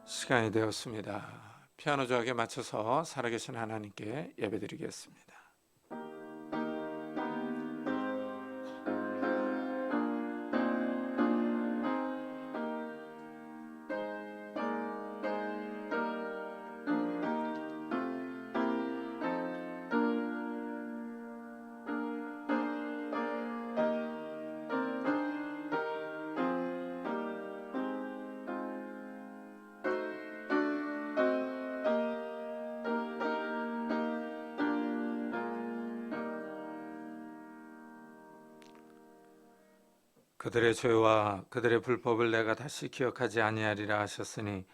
시간이 되었습니다. 피아노 조각에 맞춰서 살아계신 하나님께 예배드리겠습니다. 그들의 죄와 그들의 불법을 내가 다시 기억하지 아니하리라 하셨으니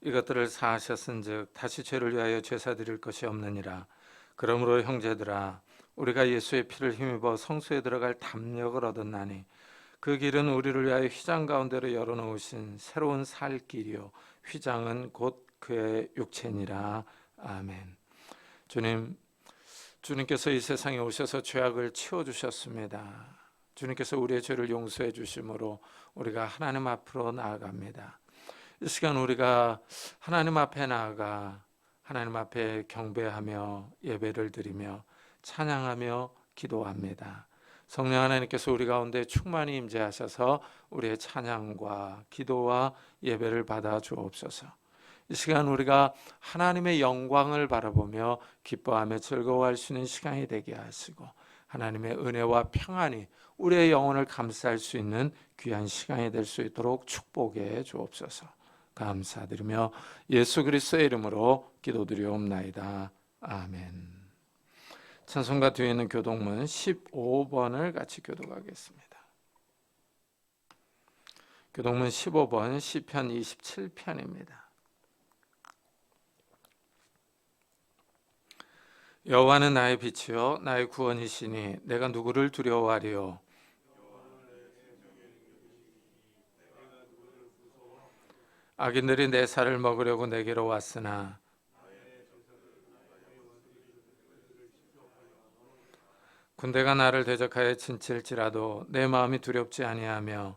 이것들을 사하셨은즉 다시 죄를 위하여 제사 드릴 것이 없느니라. 그러므로 형제들아, 우리가 예수의 피를 힘입어 성소에 들어갈 담력을 얻었나니 그 길은 우리를 위하여 휘장 가운데로 열어놓으신 새로운 살 길이요 휘장은 곧 그의 육체니라. 아멘. 주님께서 이 세상에 오셔서 죄악을 치워주셨습니다. 주님께서 우리의 죄를 용서해 주심으로 우리가 하나님 앞으로 나아갑니다. 이 시간 우리가 하나님 앞에 나아가 하나님 앞에 경배하며 예배를 드리며 찬양하며 기도합니다. 성령 하나님께서 우리 가운데 충만히 임재하셔서 우리의 찬양과 기도와 예배를 받아 주옵소서. 이 시간 우리가 하나님의 영광을 바라보며 기뻐하며 즐거워할 수 있는 시간이 되게 하시고 하나님의 은혜와 평안이 우리의 영혼을 감싸할 수 있는 귀한 시간이 될 수 있도록 축복해 주옵소서. 감사드리며 예수 그리스도의 이름으로 기도드리옵나이다. 아멘. 찬송가 뒤에 있는 교동문 15번을 같이 교독하겠습니다. 교동문 15번 시편 27편입니다. 여호와는 나의 빛이요 나의 구원이시니 내가 누구를 두려워하리요. 악인들이 내 살을 먹으려고 내게로 왔으나 군대가 나를 대적하여 진칠지라도 내 마음이 두렵지 아니하며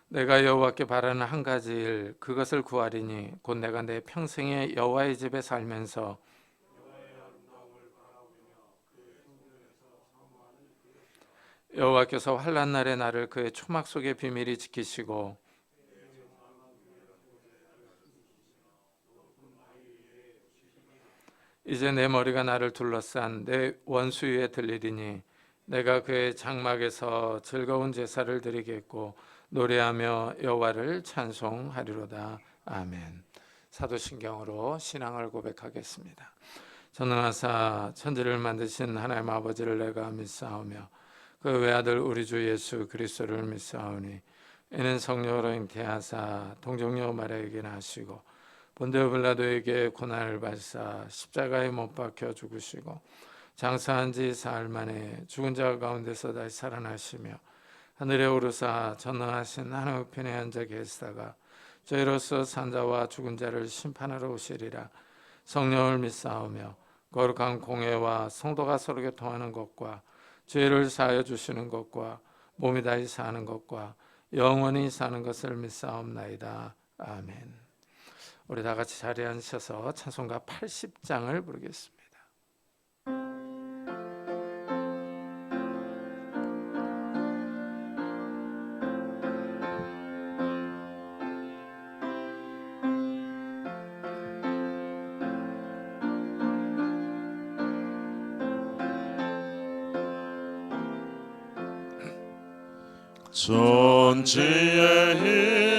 내가 여호와께 바라는 한 가지 일 그것을 구하리니 곧 내가 내 평생에 여호와의 집에 살면서 여호와께서 환난 날에 나를 그의 초막 속에 비밀히 지키시고 이제 내 머리가 나를 둘러싼 내 원수 위에 들리리니 내가 그의 장막에서 즐거운 제사를 드리겠고 노래하며 여호와를 찬송하리로다. 아멘. 사도신경으로 신앙을 고백하겠습니다. 전능하사 천지를 만드신 하나님 아버지를 내가 믿사오며 그 외아들 우리 주 예수 그리스도를 믿사오니 이는 성령으로 잉태하사 동정녀 마리아에게 나시고 본디오 빌라도에게 고난을 받사 십자가에 못 박혀 죽으시고 장사한 지 사흘 만에 죽은 자 가운데서 다시 살아나시며 하늘에 오르사 전능하신 하나님 우편에 앉아 계시다가 저희로서 산자와 죽은 자를 심판하러 오시리라. 성령을 믿사오며 거룩한 공회와 성도가 서로 교통하는 것과 죄를 사하여 주시는 것과 몸이 다시 사는 것과 영원히 사는 것을 믿사옵나이다. 아멘. 우리 다 같이 자리에 앉으셔서 찬송가 80장을 부르겠습니다. 천지에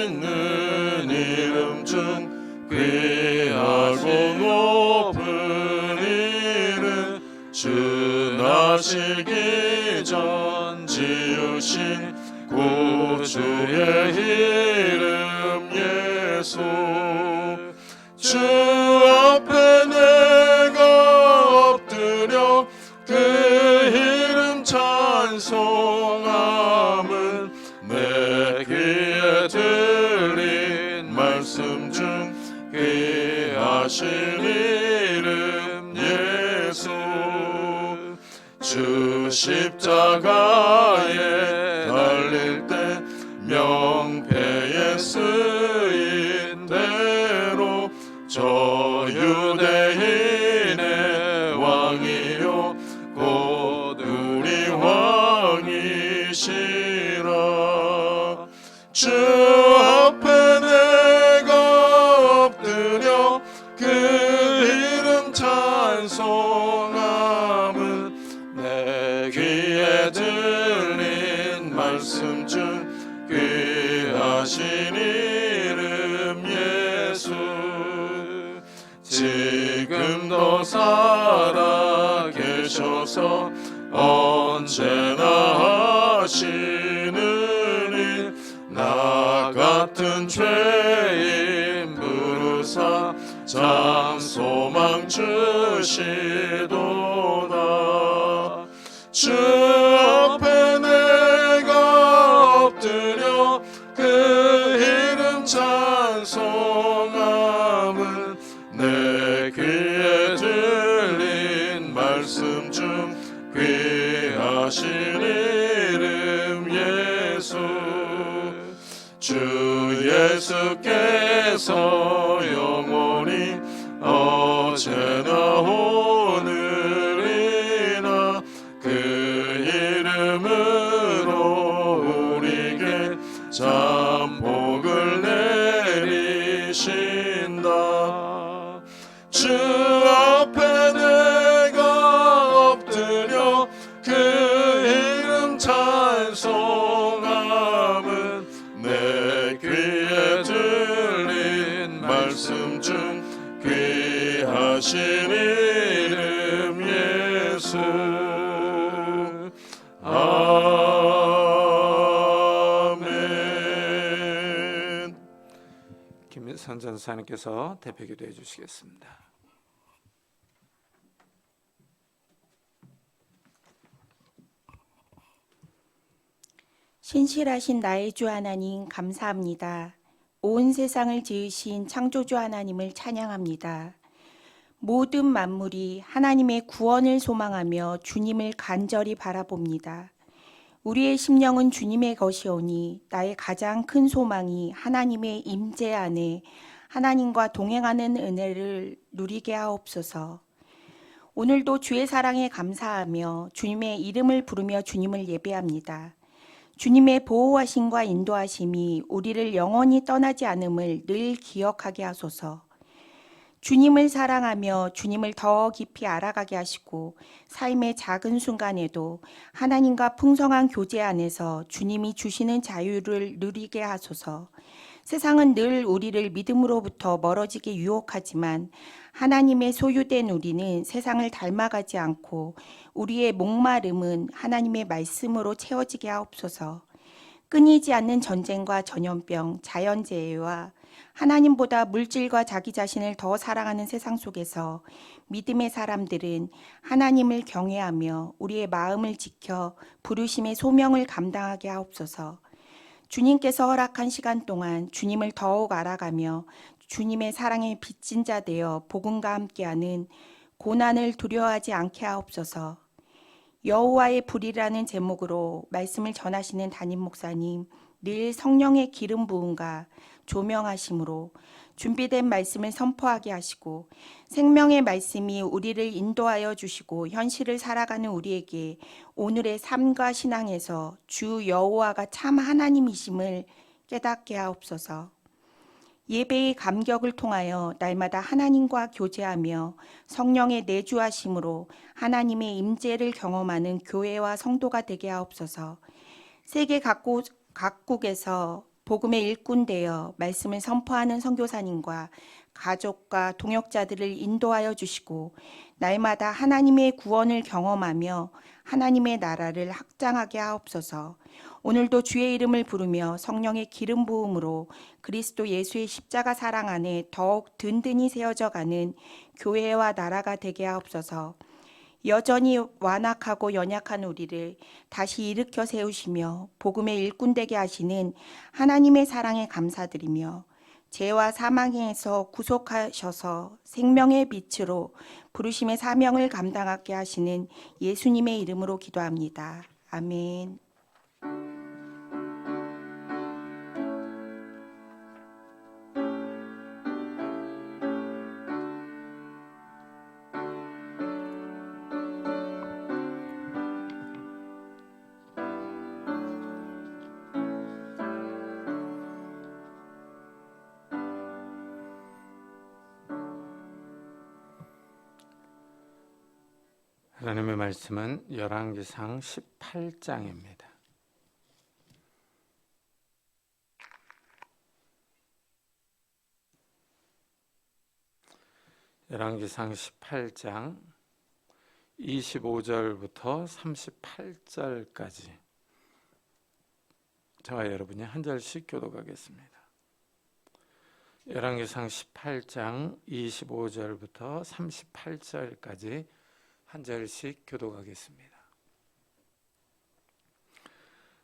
있는 이름 중 귀하고 높은 이름 주 나시기 전 지으신 구주의 이름 예수 주 앞에 내가 엎드려 그 이름 찬송함은 내 귀에 들린 말씀 중 귀하신 이름 예수 주 십자가에 달릴 때 명패에 쓰인 대로 저 유대인의 왕이요 곧 우리 왕이시라. 주 앞에 내가 엎드려 그 이름 찬송함은 내 귀에 들린 말씀 중 귀하신 이름 예수. 지금도 살아 계셔서 언제나 하시는 일 나 같은 죄인 부르사 참 소망 주시도다. 주 앞에 내가 엎드려 그 이름 찬송함은 내 귀에 들린 말씀 중 귀하신 이름 예수. 주 예수께서 영원히 어제나 오늘이나 그 이름으로 우리에게 참 복을 내리신다. 주 앞에 내가 엎드려 그 이름 찬송함은 내 귀에 들린 말씀 중 귀하신 이름 예수. 아멘. 김민선 전사님께서 대표기도해 주시겠습니다. 신실하신 나의 주 하나님 감사합니다. 온 세상을 지으신 창조주 하나님을 찬양합니다. 모든 만물이 하나님의 구원을 소망하며 주님을 간절히 바라봅니다. 우리의 심령은 주님의 것이오니 나의 가장 큰 소망이 하나님의 임재 안에 하나님과 동행하는 은혜를 누리게 하옵소서. 오늘도 주의 사랑에 감사하며 주님의 이름을 부르며 주님을 예배합니다. 주님의 보호하심과 인도하심이 우리를 영원히 떠나지 않음을 늘 기억하게 하소서. 주님을 사랑하며 주님을 더 깊이 알아가게 하시고 삶의 작은 순간에도 하나님과 풍성한 교제 안에서 주님이 주시는 자유를 누리게 하소서. 세상은 늘 우리를 믿음으로부터 멀어지게 유혹하지만 하나님의 소유된 우리는 세상을 닮아가지 않고 우리의 목마름은 하나님의 말씀으로 채워지게 하옵소서. 끊이지 않는 전쟁과 전염병, 자연재해와 하나님보다 물질과 자기 자신을 더 사랑하는 세상 속에서 믿음의 사람들은 하나님을 경외하며 우리의 마음을 지켜 부르심의 소명을 감당하게 하옵소서. 주님께서 허락한 시간 동안 주님을 더욱 알아가며 주님의 사랑에 빚진 자 되어 복음과 함께하는 고난을 두려워하지 않게 하옵소서. 여호와의 불이라는 제목으로 말씀을 전하시는 담임 목사님, 늘 성령의 기름 부음과 조명하심으로 준비된 말씀을 선포하게 하시고 생명의 말씀이 우리를 인도하여 주시고 현실을 살아가는 우리에게 오늘의 삶과 신앙에서 주 여호와가 참 하나님이심을 깨닫게 하옵소서. 예배의 감격을 통하여 날마다 하나님과 교제하며 성령의 내주하심으로 하나님의 임재를 경험하는 교회와 성도가 되게 하옵소서. 세계 각국에서 복음의 일꾼 되어 말씀을 선포하는 선교사님과 가족과 동역자들을 인도하여 주시고 날마다 하나님의 구원을 경험하며 하나님의 나라를 확장하게 하옵소서. 오늘도 주의 이름을 부르며 성령의 기름 부음으로 그리스도 예수의 십자가 사랑 안에 더욱 든든히 세워져 가는 교회와 나라가 되게 하옵소서. 여전히 완악하고 연약한 우리를 다시 일으켜 세우시며 복음의 일꾼 되게 하시는 하나님의 사랑에 감사드리며 죄와 사망에서 구속하셔서 생명의 빛으로 부르심의 사명을 감당하게 하시는 예수님의 이름으로 기도합니다. 아멘. 하나님의 말씀은 열왕기상 18장입니다. 열왕기상 18장 25절부터 38절까지 저와 여러분이 한 절씩 교독하겠습니다. 열왕기상 18장 25절부터 38절까지 한 절씩 교독하겠습니다.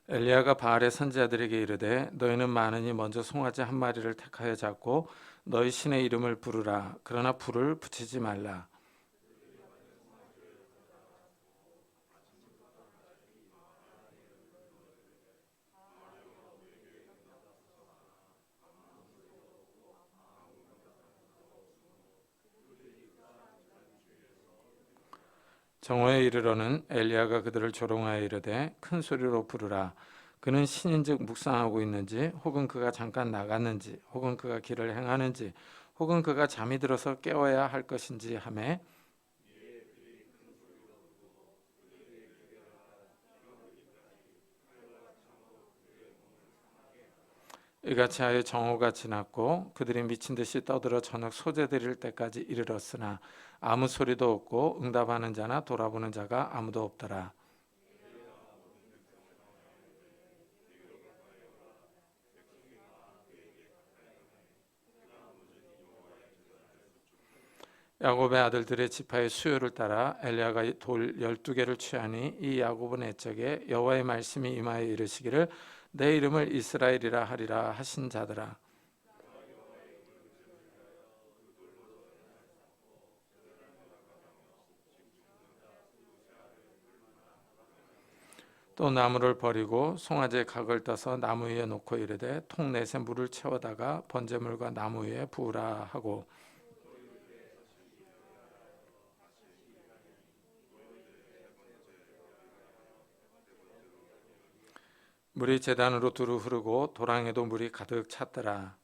엘리야가 바알의 선지자들에게 이르되 너희는 많으니 먼저 송아지 한 마리를 택하여 잡고 너희 신의 이름을 부르라. 그러나 불을 붙이지 말라. 정오에 이르러는 엘리야가 그들을 조롱하여 이르되 큰 소리로 부르라. 그는 신인즉 묵상하고 있는지, 혹은 그가 잠깐 나갔는지, 혹은 그가 길을 행하는지, 혹은 그가 잠이 들어서 깨워야 할 것인지 하매 이같이 하여 정오가 지났고 그들이 미친 듯이 떠들어 저녁 소재 드릴 때까지 이르렀으나 아무 소리도 없고 응답하는 자나 돌아보는 자가 아무도 없더라. 야곱의 아들들의 지파의 수요를 따라 엘리야가 돌 12개를 취하니 이 야곱은 애적에 여호와의 말씀이 임하여 이르시기를 내 이름을 이스라엘이라 하리라 하신 자들아. 또 나무를 버리고 송아지의 각을 떠서 나무 위에 놓고 이르되 통 넷에 물을 채워다가 번제물과 나무 위에 부으라 하고 물이 제단으로 두루 흐르고 도랑에도 물이 가득 찼더라.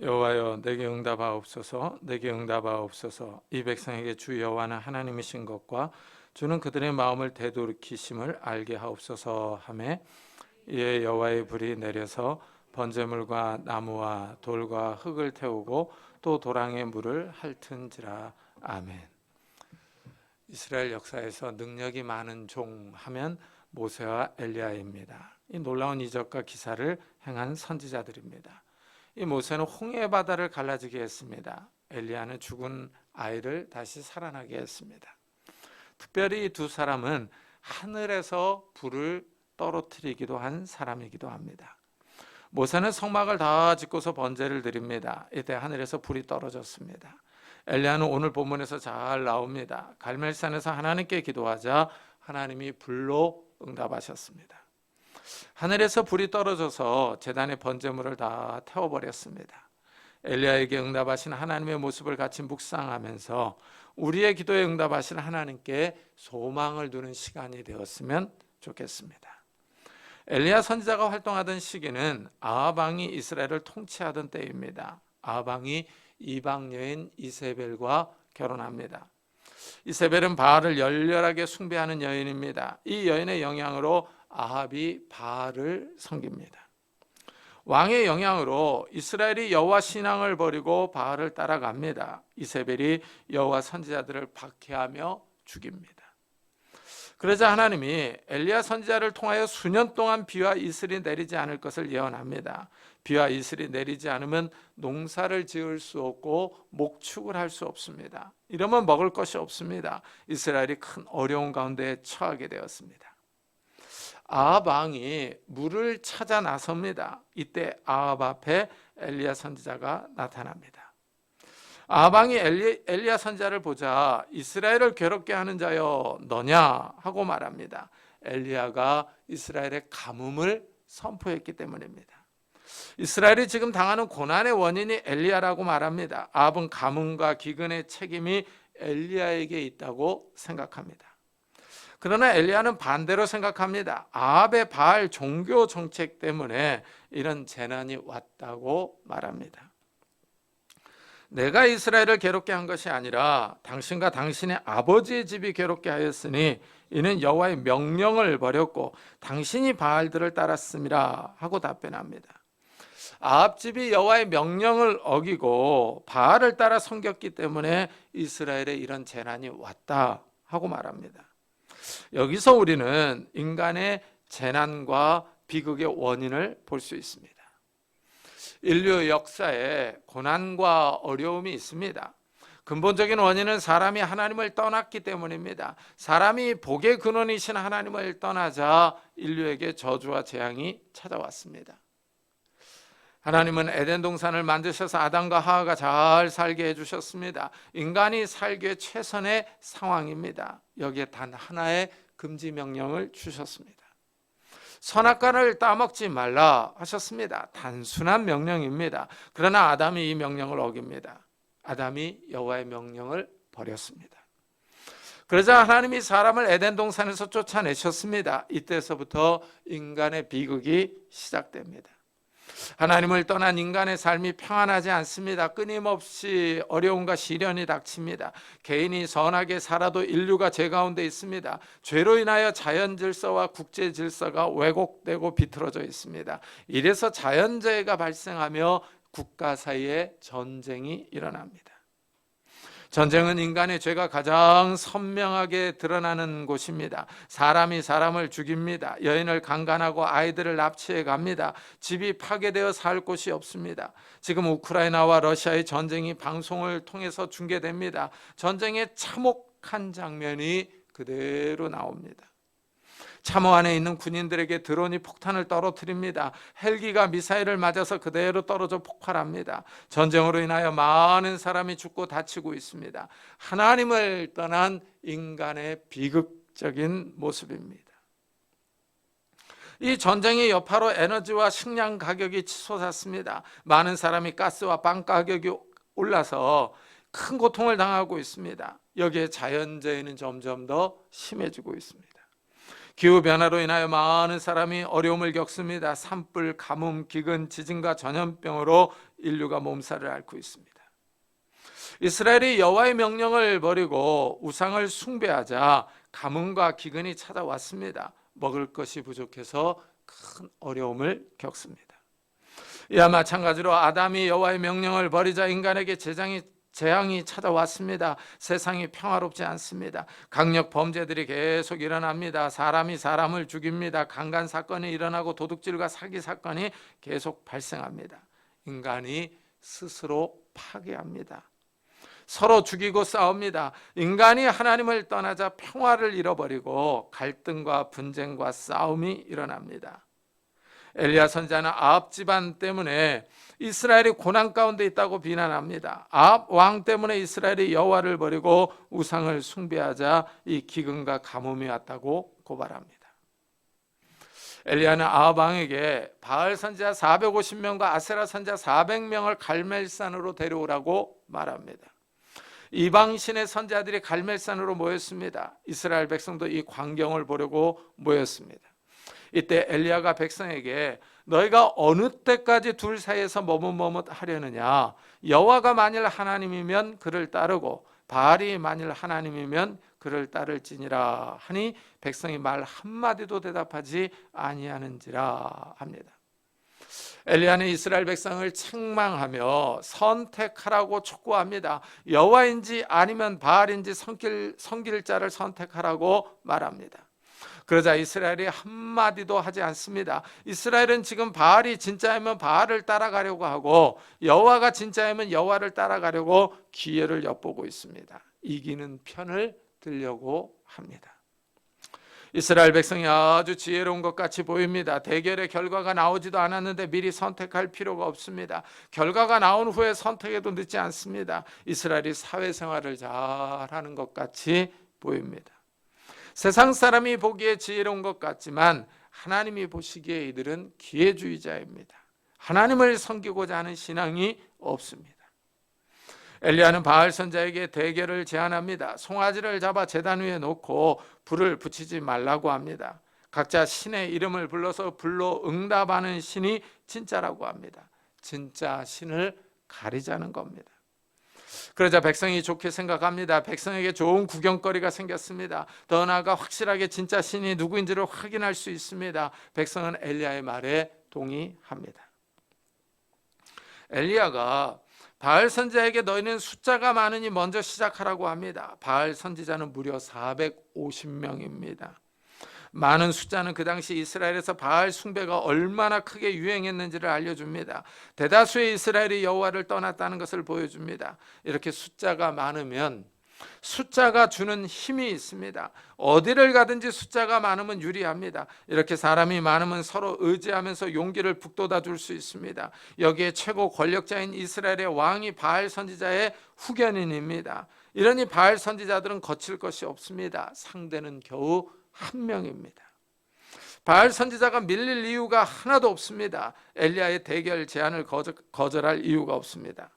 여호와여 내게 응답하옵소서. 내게 응답하옵소서. 이 백성에게 주 여호와는 하나님이신 것과 주는 그들의 마음을 되돌이키심을 알게 하옵소서 하매 이에 여호와의 불이 내려서 번제물과 나무와 돌과 흙을 태우고 또 도랑의 물을 핥은지라. 아멘. 이스라엘 역사에서 능력이 많은 종 하면 모세와 엘리야입니다. 이 놀라운 이적과 기사를 행한 선지자들입니다. 이 모세는 홍해 바다를 갈라지게 했습니다. 엘리야는 죽은 아이를 다시 살아나게 했습니다. 특별히 이 두 사람은 하늘에서 불을 떨어뜨리기도 한 사람이기도 합니다. 모세는 성막을 다 짓고서 번제를 드립니다. 이때 하늘에서 불이 떨어졌습니다. 엘리야는 오늘 본문에서 잘 나옵니다. 갈멜산에서 하나님께 기도하자 하나님이 불로 응답하셨습니다. 하늘에서 불이 떨어져서 제단의 번제물을 다 태워버렸습니다. 엘리야에게 응답하신 하나님의 모습을 같이 묵상하면서 우리의 기도에 응답하신 하나님께 소망을 두는 시간이 되었으면 좋겠습니다. 엘리야 선지자가 활동하던 시기는 아합 왕이 이스라엘을 통치하던 때입니다. 아합 왕이 이방 여인 이세벨과 결혼합니다. 이세벨은 바알을 열렬하게 숭배하는 여인입니다. 이 여인의 영향으로 아합이 바알을 섬깁니다. 왕의 영향으로 이스라엘이 여호와 신앙을 버리고 바알을 따라갑니다. 이세벨이 여호와 선지자들을 박해하며 죽입니다. 그러자 하나님이 엘리야 선지자를 통하여 수년 동안 비와 이슬이 내리지 않을 것을 예언합니다. 비와 이슬이 내리지 않으면 농사를 지을 수 없고 목축을 할 수 없습니다. 이러면 먹을 것이 없습니다. 이스라엘이 큰 어려운 가운데 처하게 되었습니다. 아합 왕이 물을 찾아 나섭니다. 이때 아합 앞에 엘리야 선지자가 나타납니다. 아합 왕이 엘리야 선지자를 보자 이스라엘을 괴롭게 하는 자여 너냐 하고 말합니다. 엘리야가 이스라엘의 가뭄을 선포했기 때문입니다. 이스라엘이 지금 당하는 고난의 원인이 엘리야라고 말합니다. 아합은 가뭄과 기근의 책임이 엘리야에게 있다고 생각합니다. 그러나 엘리야는 반대로 생각합니다. 아합의 바알 종교 정책 때문에 이런 재난이 왔다고 말합니다. 내가 이스라엘을 괴롭게 한 것이 아니라 당신과 당신의 아버지의 집이 괴롭게 하였으니 이는 여호와의 명령을 버렸고 당신이 바알들을 따랐음이라 하고 답변합니다. 아합 집이 여호와의 명령을 어기고 바알을 따라 섬겼기 때문에 이스라엘에 이런 재난이 왔다 하고 말합니다. 여기서 우리는 인간의 재난과 비극의 원인을 볼 수 있습니다. 인류 역사에 고난과 어려움이 있습니다. 근본적인 원인은 사람이 하나님을 떠났기 때문입니다. 사람이 복의 근원이신 하나님을 떠나자 인류에게 저주와 재앙이 찾아왔습니다. 하나님은 에덴 동산을 만드셔서 아담과 하와가 잘 살게 해주셨습니다. 인간이 살기에 최선의 상황입니다. 여기에 단 하나의 금지 명령을 주셨습니다. 선악과를 따먹지 말라 하셨습니다. 단순한 명령입니다. 그러나 아담이 이 명령을 어깁니다. 아담이 여호와의 명령을 버렸습니다. 그러자 하나님이 사람을 에덴 동산에서 쫓아내셨습니다. 이때서부터 인간의 비극이 시작됩니다. 하나님을 떠난 인간의 삶이 평안하지 않습니다. 끊임없이 어려움과 시련이 닥칩니다. 개인이 선하게 살아도 인류가 죄 가운데 있습니다. 죄로 인하여 자연 질서와 국제 질서가 왜곡되고 비틀어져 있습니다. 이래서 자연재해가 발생하며 국가 사이에 전쟁이 일어납니다. 전쟁은 인간의 죄가 가장 선명하게 드러나는 곳입니다. 사람이 사람을 죽입니다. 여인을 강간하고 아이들을 납치해 갑니다. 집이 파괴되어 살 곳이 없습니다. 지금 우크라이나와 러시아의 전쟁이 방송을 통해서 중계됩니다. 전쟁의 참혹한 장면이 그대로 나옵니다. 참호 안에 있는 군인들에게 드론이 폭탄을 떨어뜨립니다. 헬기가 미사일을 맞아서 그대로 떨어져 폭발합니다. 전쟁으로 인하여 많은 사람이 죽고 다치고 있습니다. 하나님을 떠난 인간의 비극적인 모습입니다. 이 전쟁의 여파로 에너지와 식량 가격이 치솟았습니다. 많은 사람이 가스와 빵 가격이 올라서 큰 고통을 당하고 있습니다. 여기에 자연재해는 점점 더 심해지고 있습니다. 기후변화로 인하여 많은 사람이 어려움을 겪습니다. 산불, 가뭄, 기근, 지진과 전염병으로 인류가 몸살을 앓고 있습니다. 이스라엘이 여호와의 명령을 버리고 우상을 숭배하자 가뭄과 기근이 찾아왔습니다. 먹을 것이 부족해서 큰 어려움을 겪습니다. 이와 마찬가지로 아담이 여호와의 명령을 버리자 인간에게 재앙이 찾아왔습니다. 세상이 평화롭지 않습니다. 강력 범죄들이 계속 일어납니다. 사람이 사람을 죽입니다. 강간 사건이 일어나고 도둑질과 사기 사건이 계속 발생합니다. 인간이 스스로 파괴합니다. 서로 죽이고 싸웁니다. 인간이 하나님을 떠나자 평화를 잃어버리고 갈등과 분쟁과 싸움이 일어납니다. 엘리야 선지자는 아합 집안 때문에 이스라엘이 고난 가운데 있다고 비난합니다. 아합 왕 때문에 이스라엘이 여호와를 버리고 우상을 숭배하자 이 기근과 가뭄이 왔다고 고발합니다. 엘리야는 아합 왕에게 바알 선지자 450명과 아세라 선지자 400명을 갈멜산으로 데려오라고 말합니다. 이방신의 선지자들이 갈멜산으로 모였습니다. 이스라엘 백성도 이 광경을 보려고 모였습니다. 이때 엘리야가 백성에게 너희가 어느 때까지 둘 사이에서 머뭇머뭇하려느냐? 여호와가 만일 하나님이면 그를 따르고 바알이 만일 하나님이면 그를 따를지니라 하니 백성이 말 한마디도 대답하지 아니하는지라 합니다. 엘리야는 이스라엘 백성을 책망하며 선택하라고 촉구합니다. 여호와인지 아니면 바알인지 섬길 자를 선택하라고 말합니다. 그러자 이스라엘이 한마디도 하지 않습니다. 이스라엘은 지금 바알이 진짜이면 바알을 따라가려고 하고 여호와가 진짜이면 여호와를 따라가려고 기회를 엿보고 있습니다. 이기는 편을 들려고 합니다. 이스라엘 백성이 아주 지혜로운 것 같이 보입니다. 대결의 결과가 나오지도 않았는데 미리 선택할 필요가 없습니다. 결과가 나온 후에 선택해도 늦지 않습니다. 이스라엘이 사회생활을 잘하는 것 같이 보입니다. 세상 사람이 보기에 지혜로운 것 같지만 하나님이 보시기에 이들은 기회주의자입니다. 하나님을 섬기고자 하는 신앙이 없습니다. 엘리야는 바알 선지자에게 대결을 제안합니다. 송아지를 잡아 제단 위에 놓고 불을 붙이지 말라고 합니다. 각자 신의 이름을 불러서 불로 응답하는 신이 진짜라고 합니다. 진짜 신을 가리자는 겁니다. 그러자 백성이 좋게 생각합니다. 백성에게 좋은 구경거리가 생겼습니다. 더 나아가 확실하게 진짜 신이 누구인지를 확인할 수 있습니다. 백성은 엘리야의 말에 동의합니다. 엘리야가 바알 선지자에게 너희는 숫자가 많으니 먼저 시작하라고 합니다. 바알 선지자는 무려 450명입니다. 많은 숫자는 그 당시 이스라엘에서 바알 숭배가 얼마나 크게 유행했는지를 알려줍니다. 대다수의 이스라엘이 여호와를 떠났다는 것을 보여줍니다. 이렇게 숫자가 많으면 숫자가 주는 힘이 있습니다. 어디를 가든지 숫자가 많으면 유리합니다. 이렇게 사람이 많으면 서로 의지하면서 용기를 북돋아 줄 수 있습니다. 여기에 최고 권력자인 이스라엘의 왕이 바알 선지자의 후견인입니다. 이러니 바알 선지자들은 거칠 것이 없습니다. 상대는 겨우 한 명입니다. 바알 선지자가 밀릴 이유가 하나도 없습니다. 엘리야의 대결 제안을 거절할 이유가 없습니다.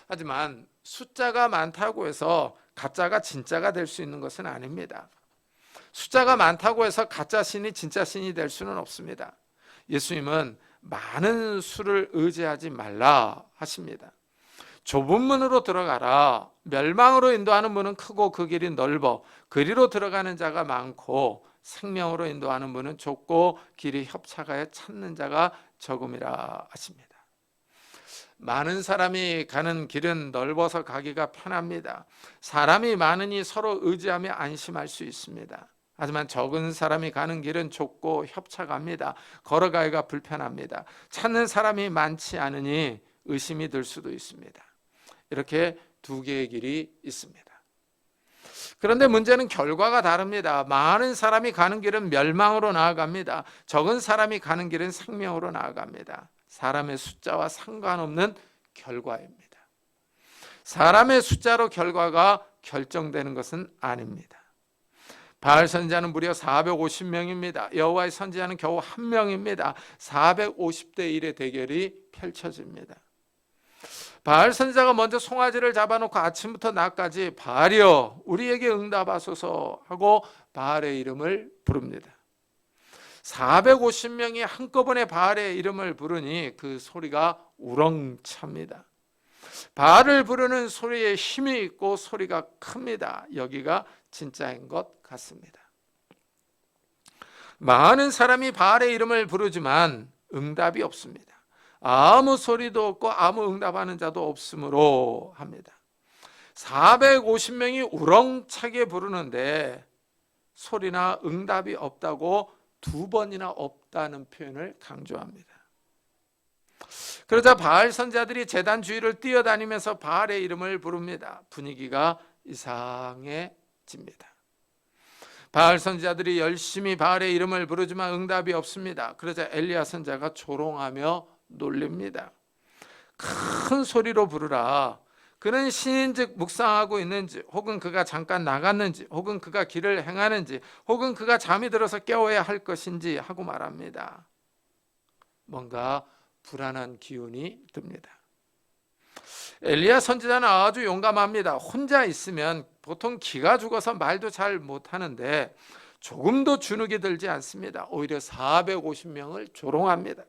하지만 숫자가 많다고 해서 가짜가 진짜가 될 수 있는 것은 아닙니다. 숫자가 많다고 해서 가짜 신이 진짜 신이 될 수는 없습니다. 예수님은 많은 수를 의지하지 말라 하십니다. 좁은 문으로 들어가라. 멸망으로 인도하는 문은 크고 그 길이 넓어 그리로 들어가는 자가 많고 생명으로 인도하는 문은 좁고 길이 협착하여 찾는 자가 적음이라 하십니다. 많은 사람이 가는 길은 넓어서 가기가 편합니다. 사람이 많으니 서로 의지하며 안심할 수 있습니다. 하지만 적은 사람이 가는 길은 좁고 협착합니다. 걸어가기가 불편합니다. 찾는 사람이 많지 않으니 의심이 들 수도 있습니다. 이렇게 두 개의 길이 있습니다. 그런데 문제는 결과가 다릅니다. 많은 사람이 가는 길은 멸망으로 나아갑니다. 적은 사람이 가는 길은 생명으로 나아갑니다. 사람의 숫자와 상관없는 결과입니다. 사람의 숫자로 결과가 결정되는 것은 아닙니다. 바알 선지자는 무려 450명입니다. 여호와의 선지자는 겨우 1명입니다. 450대 1의 대결이 펼쳐집니다. 바알 선지자가 먼저 송아지를 잡아놓고 아침부터 낮까지 바알이여 우리에게 응답하소서 하고 바알의 이름을 부릅니다. 450명이 한꺼번에 바알의 이름을 부르니 그 소리가 우렁찹니다. 바알을 부르는 소리에 힘이 있고 소리가 큽니다. 여기가 진짜인 것 같습니다. 많은 사람이 바알의 이름을 부르지만 응답이 없습니다. 아무 소리도 없고 아무 응답하는 자도 없으므로 합니다. 450명이 우렁차게 부르는데 소리나 응답이 없다고 2번이나 없다는 표현을 강조합니다. 그러자 바알 선지자들이 제단 주위를 뛰어다니면서 바알의 이름을 부릅니다. 분위기가 이상해집니다. 바알 선지자들이 열심히 바알의 이름을 부르지만 응답이 없습니다. 그러자 엘리야 선지자가 조롱하며 놀립니다. 큰 소리로 부르라. 그는 신인즉 묵상하고 있는지 혹은 그가 잠깐 나갔는지 혹은 그가 길을 행하는지 혹은 그가 잠이 들어서 깨워야 할 것인지 하고 말합니다. 뭔가 불안한 기운이 듭니다. 엘리야 선지자는 아주 용감합니다. 혼자 있으면 보통 기가 죽어서 말도 잘 못하는데 조금도 주눅이 들지 않습니다. 오히려 450명을 조롱합니다.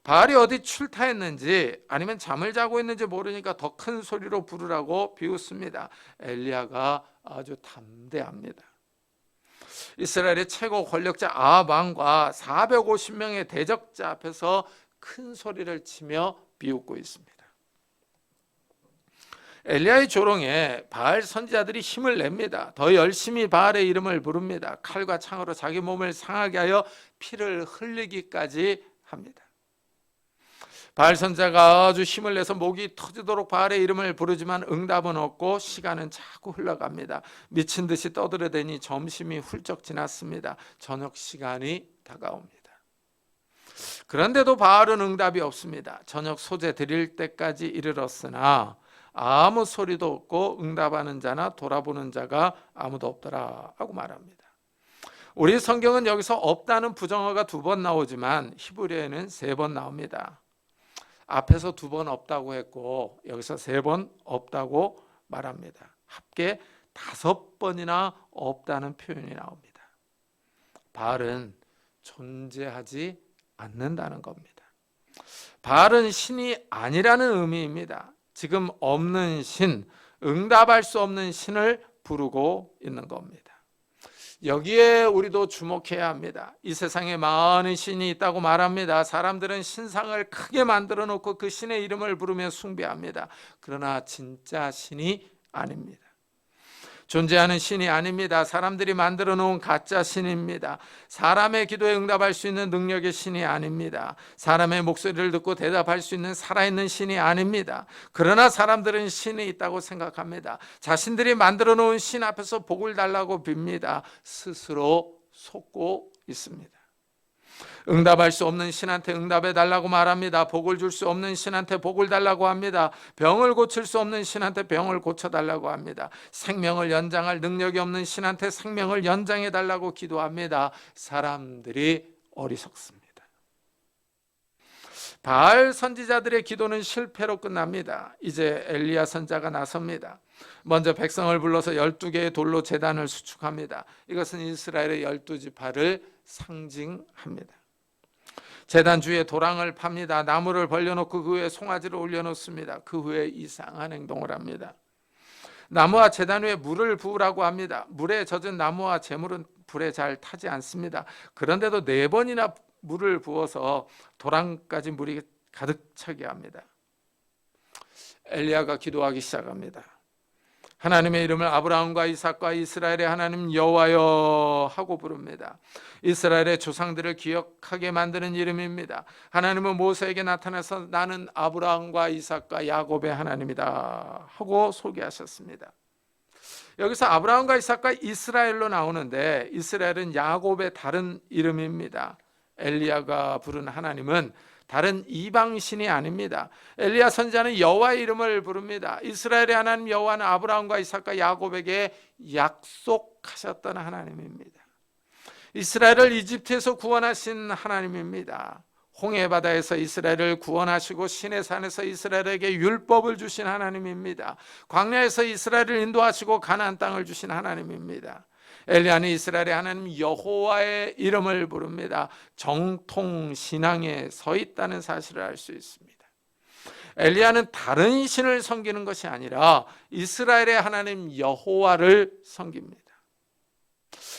바알이 어디 출타했는지 아니면 잠을 자고 있는지 모르니까 더 큰 소리로 부르라고 비웃습니다. 엘리야가 아주 담대합니다. 이스라엘의 최고 권력자 아합 왕과 450명의 대적자 앞에서 큰 소리를 치며 비웃고 있습니다. 엘리야의 조롱에 바알 선지자들이 힘을 냅니다. 더 열심히 바알의 이름을 부릅니다. 칼과 창으로 자기 몸을 상하게 하여 피를 흘리기까지 합니다. 바알 선지자가 아주 힘을 내서 목이 터지도록 바알의 이름을 부르지만 응답은 없고 시간은 자꾸 흘러갑니다. 미친 듯이 떠들어대니 점심이 훌쩍 지났습니다. 저녁 시간이 다가옵니다. 그런데도 바알은 응답이 없습니다. 저녁 소재 드릴 때까지 이르렀으나 아무 소리도 없고 응답하는 자나 돌아보는 자가 아무도 없더라 하고 말합니다. 우리 성경은 여기서 없다는 부정어가 2번 나오지만 히브리어에는 3번 나옵니다. 앞에서 2번 없다고 했고 여기서 3번 없다고 말합니다. 합계 5번이나 없다는 표현이 나옵니다. 바알은 존재하지 않는다는 겁니다. 바알은 신이 아니라는 의미입니다. 지금 없는 신, 응답할 수 없는 신을 부르고 있는 겁니다. 여기에 우리도 주목해야 합니다. 이 세상에 많은 신이 있다고 말합니다. 사람들은 신상을 크게 만들어 놓고 그 신의 이름을 부르며 숭배합니다. 그러나 진짜 신이 아닙니다. 존재하는 신이 아닙니다. 사람들이 만들어 놓은 가짜 신입니다. 사람의 기도에 응답할 수 있는 능력의 신이 아닙니다. 사람의 목소리를 듣고 대답할 수 있는 살아있는 신이 아닙니다. 그러나 사람들은 신이 있다고 생각합니다. 자신들이 만들어 놓은 신 앞에서 복을 달라고 빕니다. 스스로 속고 있습니다. 응답할 수 없는 신한테 응답해 달라고 말합니다. 복을 줄 수 없는 신한테 복을 달라고 합니다. 병을 고칠 수 없는 신한테 병을 고쳐달라고 합니다. 생명을 연장할 능력이 없는 신한테 생명을 연장해 달라고 기도합니다. 사람들이 어리석습니다. 바알 선지자들의 기도는 실패로 끝납니다. 이제 엘리야 선자가 나섭니다. 먼저 백성을 불러서 12개의 돌로 제단을 수축합니다. 이것은 이스라엘의 12지파를 상징합니다. 제단 주위에 도랑을 팝니다. 나무를 벌려놓고 그 위에 송아지를 올려놓습니다. 그 후에 이상한 행동을 합니다. 나무와 제단 위에 물을 부으라고 합니다. 물에 젖은 나무와 재물은 불에 잘 타지 않습니다. 그런데도 4번이나 물을 부어서 도랑까지 물이 가득 차게 합니다. 엘리야가 기도하기 시작합니다. 하나님의 이름을 아브라함과 이삭과 이스라엘의 하나님 여호와여 하고 부릅니다. 이스라엘의 조상들을 기억하게 만드는 이름입니다. 하나님은 모세에게 나타나서 나는 아브라함과 이삭과 야곱의 하나님이다 하고 소개하셨습니다. 여기서 아브라함과 이삭과 이스라엘로 나오는데 이스라엘은 야곱의 다른 이름입니다. 엘리야가 부른 하나님은 다른 이방신이 아닙니다. 엘리야 선지자는 여호와의 이름을 부릅니다. 이스라엘의 하나님 여호와는 아브라함과 이삭과 야곱에게 약속하셨던 하나님입니다. 이스라엘을 이집트에서 구원하신 하나님입니다. 홍해바다에서 이스라엘을 구원하시고 시내산에서 이스라엘에게 율법을 주신 하나님입니다. 광야에서 이스라엘을 인도하시고 가나안 땅을 주신 하나님입니다. 엘리야는 이스라엘의 하나님 여호와의 이름을 부릅니다. 정통 신앙에 서 있다는 사실을 알 수 있습니다. 엘리야는 다른 신을 섬기는 것이 아니라 이스라엘의 하나님 여호와를 섬깁니다.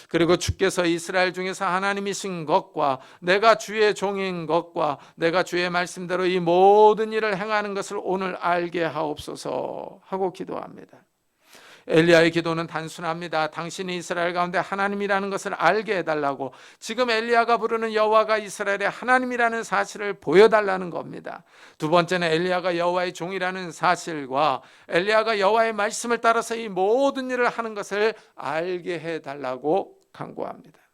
그리고 주께서 이스라엘 중에서 하나님이신 것과 내가 주의 종인 것과 내가 주의 말씀대로 이 모든 일을 행하는 것을 오늘 알게 하옵소서 하고 기도합니다. 엘리야의 기도는 단순합니다. 당신이 이스라엘 가운데 하나님이라는 것을 알게 해달라고, 지금 엘리야가 부르는 여호와가 이스라엘의 하나님이라는 사실을 보여달라는 겁니다. 두 번째는 엘리야가 여호와의 종이라는 사실과 엘리야가 여호와의 말씀을 따라서 이 모든 일을 하는 것을 알게 해달라고 간구합니다.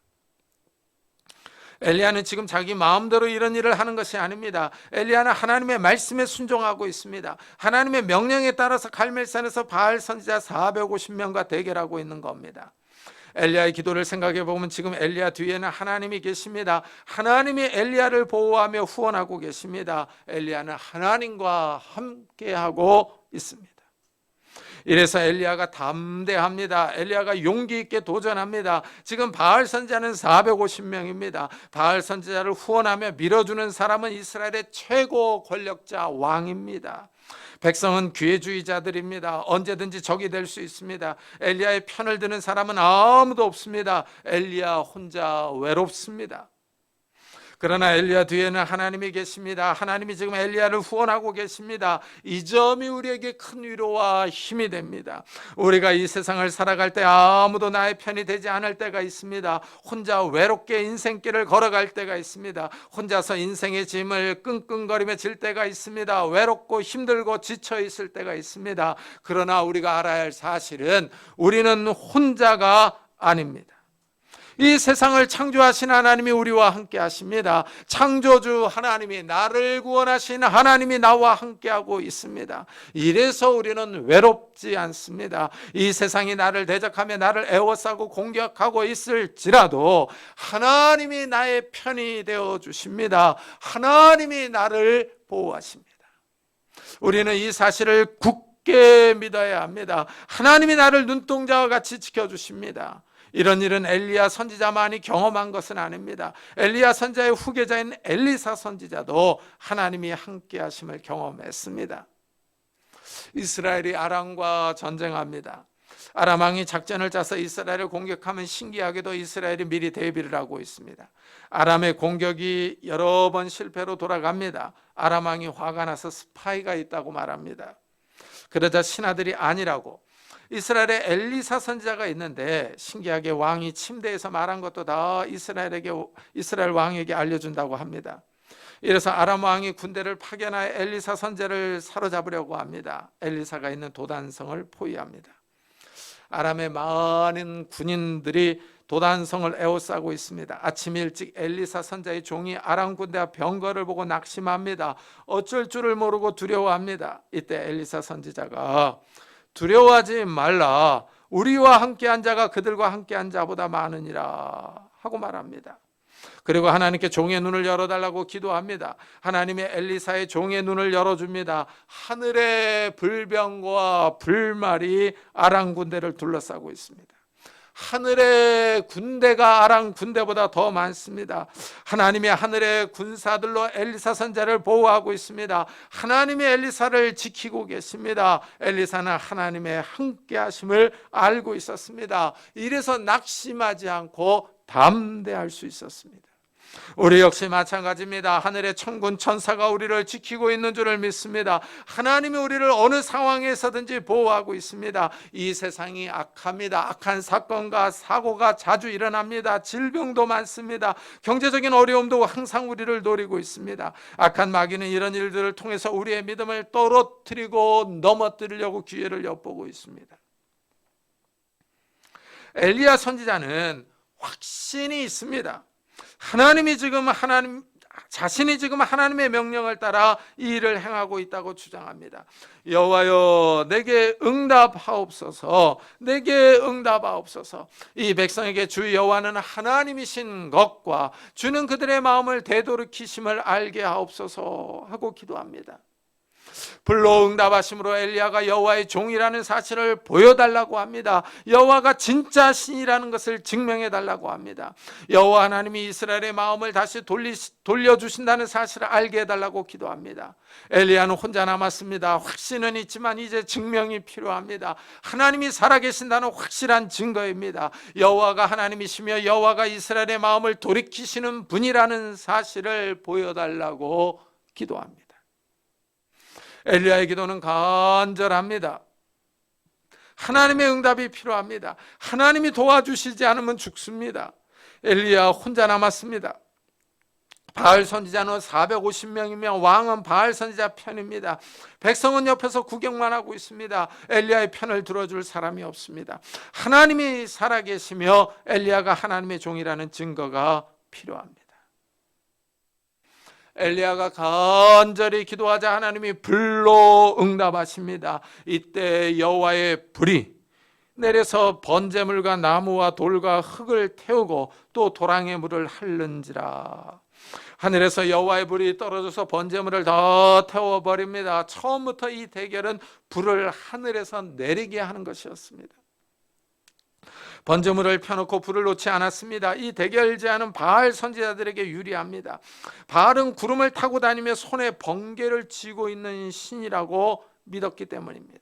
엘리야는 지금 자기 마음대로 이런 일을 하는 것이 아닙니다. 엘리야는 하나님의 말씀에 순종하고 있습니다. 하나님의 명령에 따라서 갈멜산에서 바알 선지자 450명과 대결하고 있는 겁니다. 엘리야의 기도를 생각해 보면 지금 엘리야 뒤에는 하나님이 계십니다. 하나님이 엘리야를 보호하며 후원하고 계십니다. 엘리야는 하나님과 함께하고 있습니다. 이래서 엘리야가 담대합니다. 엘리야가 용기 있게 도전합니다. 지금 바알 선지자는 450명입니다. 바알 선지자를 후원하며 밀어주는 사람은 이스라엘의 최고 권력자 왕입니다. 백성은 기회주의자들입니다. 언제든지 적이 될 수 있습니다. 엘리야의 편을 드는 사람은 아무도 없습니다. 엘리야 혼자 외롭습니다. 그러나 엘리야 뒤에는 하나님이 계십니다. 하나님이 지금 엘리야를 후원하고 계십니다. 이 점이 우리에게 큰 위로와 힘이 됩니다. 우리가 이 세상을 살아갈 때 아무도 나의 편이 되지 않을 때가 있습니다. 혼자 외롭게 인생길을 걸어갈 때가 있습니다. 혼자서 인생의 짐을 끙끙거리며 질 때가 있습니다. 외롭고 힘들고 지쳐 있을 때가 있습니다. 그러나 우리가 알아야 할 사실은 우리는 혼자가 아닙니다. 이 세상을 창조하신 하나님이 우리와 함께 하십니다. 창조주 하나님이, 나를 구원하신 하나님이 나와 함께하고 있습니다. 이래서 우리는 외롭지 않습니다. 이 세상이 나를 대적하며 나를 에워싸고 공격하고 있을지라도 하나님이 나의 편이 되어 주십니다. 하나님이 나를 보호하십니다. 우리는 이 사실을 굳게 믿어야 합니다. 하나님이 나를 눈동자와 같이 지켜주십니다. 이런 일은 엘리야 선지자만이 경험한 것은 아닙니다. 엘리야 선지자의 후계자인 엘리사 선지자도 하나님이 함께 하심을 경험했습니다. 이스라엘이 아람과 전쟁합니다. 아람 왕이 작전을 짜서 이스라엘을 공격하면 신기하게도 이스라엘이 미리 대비를 하고 있습니다. 아람의 공격이 여러 번 실패로 돌아갑니다. 아람 왕이 화가 나서 스파이가 있다고 말합니다. 그러자 신하들이 아니라고, 이스라엘에 엘리사 선지자가 있는데 신기하게 왕이 침대에서 말한 것도 다 이스라엘 왕에게 알려준다고 합니다. 이래서 아람 왕이 군대를 파견하여 엘리사 선지자를 사로잡으려고 합니다. 엘리사가 있는 도단성을 포위합니다. 아람의 많은 군인들이 도단성을 에워싸고 있습니다. 아침 일찍 엘리사 선지자의 종이 아람 군대와 병거를 보고 낙심합니다. 어쩔 줄을 모르고 두려워합니다. 이때 엘리사 선지자가 두려워하지 말라, 우리와 함께한 자가 그들과 함께한 자보다 많으니라 하고 말합니다. 그리고 하나님께 종의 눈을 열어달라고 기도합니다. 하나님이 엘리사의 종의 눈을 열어줍니다. 하늘의 불병과 불말이 아람 군대를 둘러싸고 있습니다. 하늘의 군대가 아람 군대보다 더 많습니다. 하나님이 하늘의 군사들로 엘리사 선지자를 보호하고 있습니다. 하나님이 엘리사를 지키고 계십니다. 엘리사는 하나님의 함께 하심을 알고 있었습니다. 이래서 낙심하지 않고 담대할 수 있었습니다. 우리 역시 마찬가지입니다. 하늘의 천군 천사가 우리를 지키고 있는 줄을 믿습니다. 하나님이 우리를 어느 상황에서든지 보호하고 있습니다. 이 세상이 악합니다. 악한 사건과 사고가 자주 일어납니다. 질병도 많습니다. 경제적인 어려움도 항상 우리를 노리고 있습니다. 악한 마귀는 이런 일들을 통해서 우리의 믿음을 떨어뜨리고 넘어뜨리려고 기회를 엿보고 있습니다. 엘리야 선지자는 확신이 있습니다. 자신이 지금 하나님의 명령을 따라 이 일을 행하고 있다고 주장합니다. 여호와여, 내게 응답하옵소서, 내게 응답하옵소서. 이 백성에게 주 여호와는 하나님이신 것과 주는 그들의 마음을 되돌이키심을 알게 하옵소서 하고 기도합니다. 불로 응답하심으로 엘리야가 여호와의 종이라는 사실을 보여달라고 합니다. 여호와가 진짜 신이라는 것을 증명해달라고 합니다. 여호와 하나님이 이스라엘의 마음을 다시 돌려주신다는 사실을 알게 해달라고 기도합니다. 엘리야는 혼자 남았습니다. 확신은 있지만 이제 증명이 필요합니다. 하나님이 살아계신다는 확실한 증거입니다. 여호와가 하나님이시며 여호와가 이스라엘의 마음을 돌이키시는 분이라는 사실을 보여달라고 기도합니다. 엘리야의 기도는 간절합니다. 하나님의 응답이 필요합니다. 하나님이 도와주시지 않으면 죽습니다. 엘리야 혼자 남았습니다. 바알 선지자는 450명이며 왕은 바알 선지자 편입니다. 백성은 옆에서 구경만 하고 있습니다. 엘리야의 편을 들어줄 사람이 없습니다. 하나님이 살아계시며 엘리야가 하나님의 종이라는 증거가 필요합니다. 엘리야가 간절히 기도하자 하나님이 불로 응답하십니다. 이때 여호와의 불이 내려서 번제물과 나무와 돌과 흙을 태우고 또 도랑의 물을 핥는지라. 하늘에서 여호와의 불이 떨어져서 번제물을 더 태워버립니다. 처음부터 이 대결은 불을 하늘에서 내리게 하는 것이었습니다. 번제물을 펴놓고 불을 놓지 않았습니다. 이 대결 제안은 바알 선지자들에게 유리합니다. 바알은 구름을 타고 다니며 손에 번개를 쥐고 있는 신이라고 믿었기 때문입니다.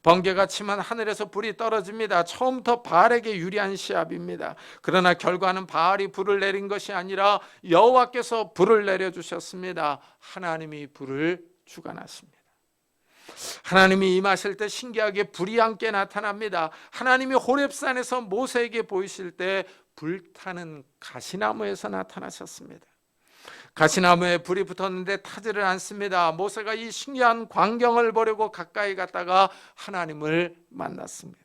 번개가 치면 하늘에서 불이 떨어집니다. 처음부터 바알에게 유리한 시합입니다. 그러나 결과는 바알이 불을 내린 것이 아니라 여호와께서 불을 내려주셨습니다. 하나님이 불을 주관하십니다. 하나님이 임하실 때 신기하게 불이 함께 나타납니다. 하나님이 호렙산에서 모세에게 보이실 때 불타는 가시나무에서 나타나셨습니다. 가시나무에 불이 붙었는데 타지를 않습니다. 모세가 이 신기한 광경을 보려고 가까이 갔다가 하나님을 만났습니다.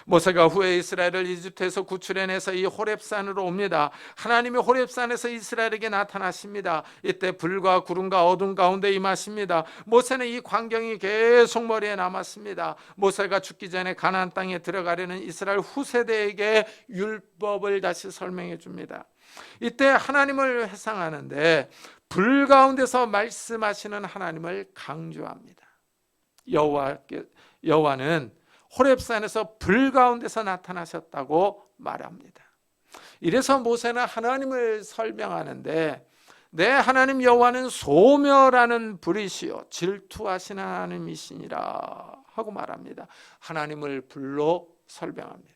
모세가 후에 이스라엘을 이집트에서 구출해내서 이 호렙산으로 옵니다. 하나님이 호렙산에서 이스라엘에게 나타나십니다. 이때 불과 구름과 어둠 가운데 임하십니다. 모세는 이 광경이 계속 머리에 남았습니다. 모세가 죽기 전에 가나안 땅에 들어가려는 이스라엘 후세대에게 율법을 다시 설명해 줍니다. 이때 하나님을 회상하는데 불 가운데서 말씀하시는 하나님을 강조합니다. 여호와는 호렙산에서 불 가운데서 나타나셨다고 말합니다. 이래서 모세는 하나님을 설명하는데 내 하나님 여호와는 소멸하는 불이시요 질투하시는 하나님이시니라 하고 말합니다. 하나님을 불로 설명합니다.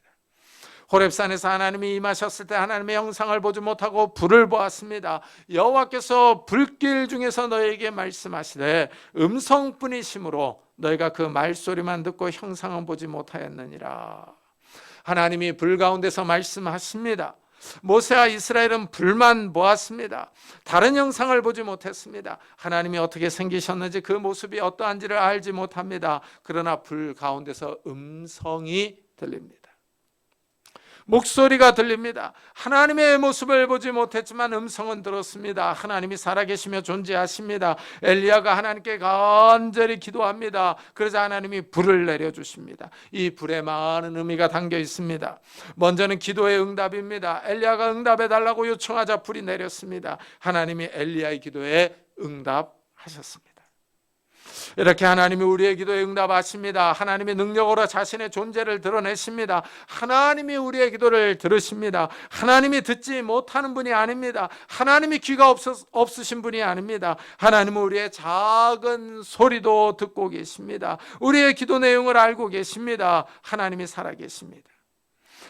호렙산에서 하나님이 임하셨을 때 하나님의 형상을 보지 못하고 불을 보았습니다. 여호와께서 불길 중에서 너에게 말씀하시되 음성뿐이심으로 너희가 그 말소리만 듣고 형상은 보지 못하였느니라. 하나님이 불 가운데서 말씀하십니다. 모세와 이스라엘은 불만 보았습니다. 다른 형상을 보지 못했습니다. 하나님이 어떻게 생기셨는지 그 모습이 어떠한지를 알지 못합니다. 그러나 불 가운데서 음성이 들립니다. 목소리가 들립니다. 하나님의 모습을 보지 못했지만 음성은 들었습니다. 하나님이 살아계시며 존재하십니다. 엘리야가 하나님께 간절히 기도합니다. 그러자 하나님이 불을 내려주십니다. 이 불에 많은 의미가 담겨 있습니다. 먼저는 기도의 응답입니다. 엘리야가 응답해달라고 요청하자 불이 내렸습니다. 하나님이 엘리야의 기도에 응답하셨습니다. 이렇게 하나님이 우리의 기도에 응답하십니다. 하나님의 능력으로 자신의 존재를 드러내십니다. 하나님이 우리의 기도를 들으십니다. 하나님이 듣지 못하는 분이 아닙니다. 하나님이 귀가 없으신 분이 아닙니다. 하나님은 우리의 작은 소리도 듣고 계십니다. 우리의 기도 내용을 알고 계십니다. 하나님이 살아계십니다.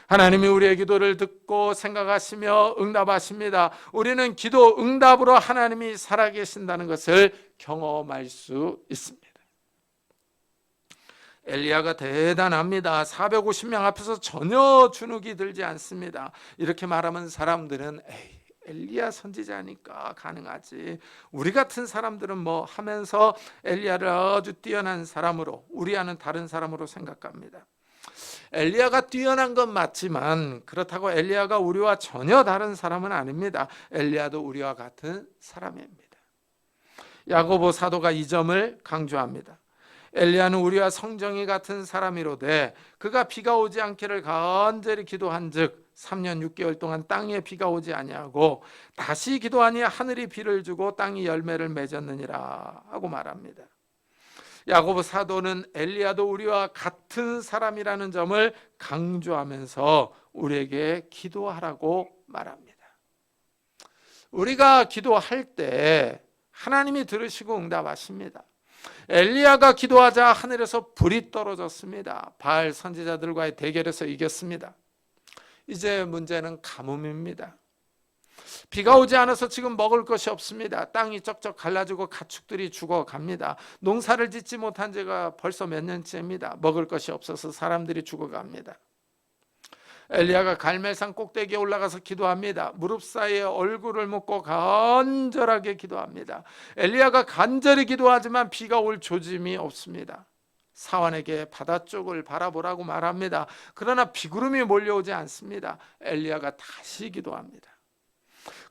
하나님이 우리의 기도를 듣고 생각하시며 응답하십니다. 우리는 기도 응답으로 하나님이 살아계신다는 것을 경험할 수 있습니다. 엘리야가 대단합니다. 450명 앞에서 전혀 주눅이 들지 않습니다. 이렇게 말하면 사람들은 에이, 엘리야 선지자니까 가능하지. 우리 같은 사람들은 뭐 하면서 엘리야를 아주 뛰어난 사람으로, 우리와는 다른 사람으로 생각합니다. 엘리야가 뛰어난 건 맞지만 그렇다고 엘리야가 우리와 전혀 다른 사람은 아닙니다. 엘리야도 우리와 같은 사람입니다. 야고보 사도가 이 점을 강조합니다. 엘리야는 우리와 성정이 같은 사람이로되 그가 비가 오지 않기를 간절히 기도한즉 3년 6개월 동안 땅에 비가 오지 아니하고 다시 기도하니 하늘이 비를 주고 땅이 열매를 맺었느니라 하고 말합니다. 야고보 사도는 엘리야도 우리와 같은 사람이라는 점을 강조하면서 우리에게 기도하라고 말합니다. 우리가 기도할 때 하나님이 들으시고 응답하십니다. 엘리야가 기도하자 하늘에서 불이 떨어졌습니다. 바알 선지자들과의 대결에서 이겼습니다. 이제 문제는 가뭄입니다. 비가 오지 않아서 지금 먹을 것이 없습니다. 땅이 쩍쩍 갈라지고 가축들이 죽어갑니다. 농사를 짓지 못한 지가 벌써 몇 년째입니다. 먹을 것이 없어서 사람들이 죽어갑니다. 엘리야가 갈멜산 꼭대기에 올라가서 기도합니다. 무릎 사이에 얼굴을 묻고 간절하게 기도합니다. 엘리야가 간절히 기도하지만 비가 올 조짐이 없습니다. 사환에게 바다 쪽을 바라보라고 말합니다. 그러나 비구름이 몰려오지 않습니다. 엘리야가 다시 기도합니다.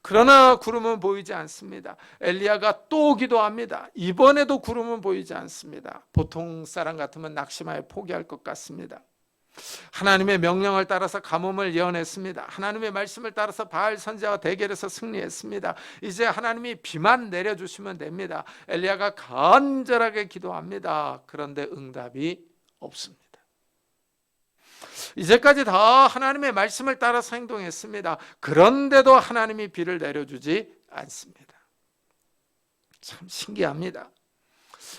그러나 구름은 보이지 않습니다. 엘리야가 또 기도합니다. 이번에도 구름은 보이지 않습니다. 보통 사람 같으면 낙심하여 포기할 것 같습니다. 하나님의 명령을 따라서 가뭄을 예언했습니다. 하나님의 말씀을 따라서 바알 선지자와 대결에서 승리했습니다. 이제 하나님이 비만 내려주시면 됩니다. 엘리야가 간절하게 기도합니다. 그런데 응답이 없습니다. 이제까지 다 하나님의 말씀을 따라서 행동했습니다. 그런데도 하나님이 비를 내려주지 않습니다. 참 신기합니다.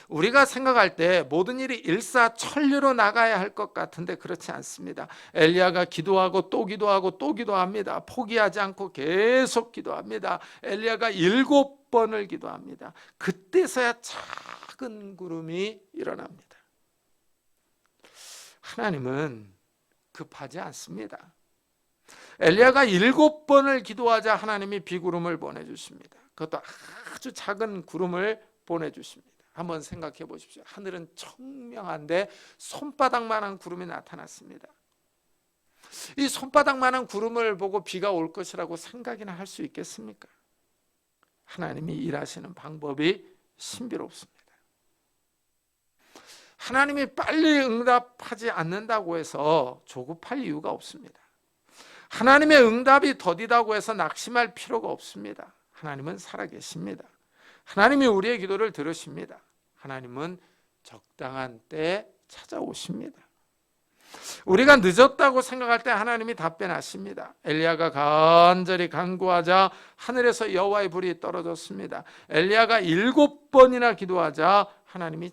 우리가 생각할 때 모든 일이 일사천리로 나가야 할 것 같은데 그렇지 않습니다. 엘리야가 기도하고 또 기도하고 또 기도합니다. 포기하지 않고 계속 기도합니다. 엘리야가 7번을 기도합니다. 그때서야 작은 구름이 일어납니다. 하나님은 급하지 않습니다. 엘리야가 7번을 기도하자 하나님이 비구름을 보내주십니다. 그것도 아주 작은 구름을 보내주십니다. 한번 생각해 보십시오. 하늘은 청명한데 손바닥만한 구름이 나타났습니다. 이 손바닥만한 구름을 보고 비가 올 것이라고 생각이나 할 수 있겠습니까? 하나님이 일하시는 방법이 신비롭습니다. 하나님이 빨리 응답하지 않는다고 해서 조급할 이유가 없습니다. 하나님의 응답이 더디다고 해서 낙심할 필요가 없습니다. 하나님은 살아계십니다. 하나님이 우리의 기도를 들으십니다. 하나님은 적당한 때에 찾아오십니다. 우리가 늦었다고 생각할 때 하나님이 답변하십니다. 엘리야가 간절히 간구하자 하늘에서 여호와의 불이 떨어졌습니다. 엘리야가 7번이나 기도하자 하나님이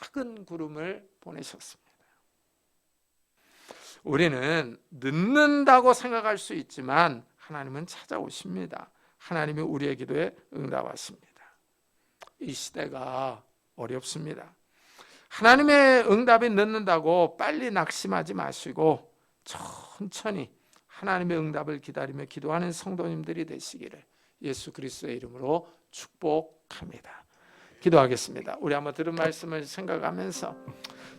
작은 구름을 보내셨습니다. 우리는 늦는다고 생각할 수 있지만 하나님은 찾아오십니다. 하나님이 우리의 기도에 응답하십니다. 이 시대가 어렵습니다. 하나님의 응답이 늦는다고 빨리 낙심하지 마시고 천천히 하나님의 응답을 기다리며 기도하는 성도님들이 되시기를 예수 그리스도의 이름으로 축복합니다. 기도하겠습니다. 우리 한번 들은 말씀을 생각하면서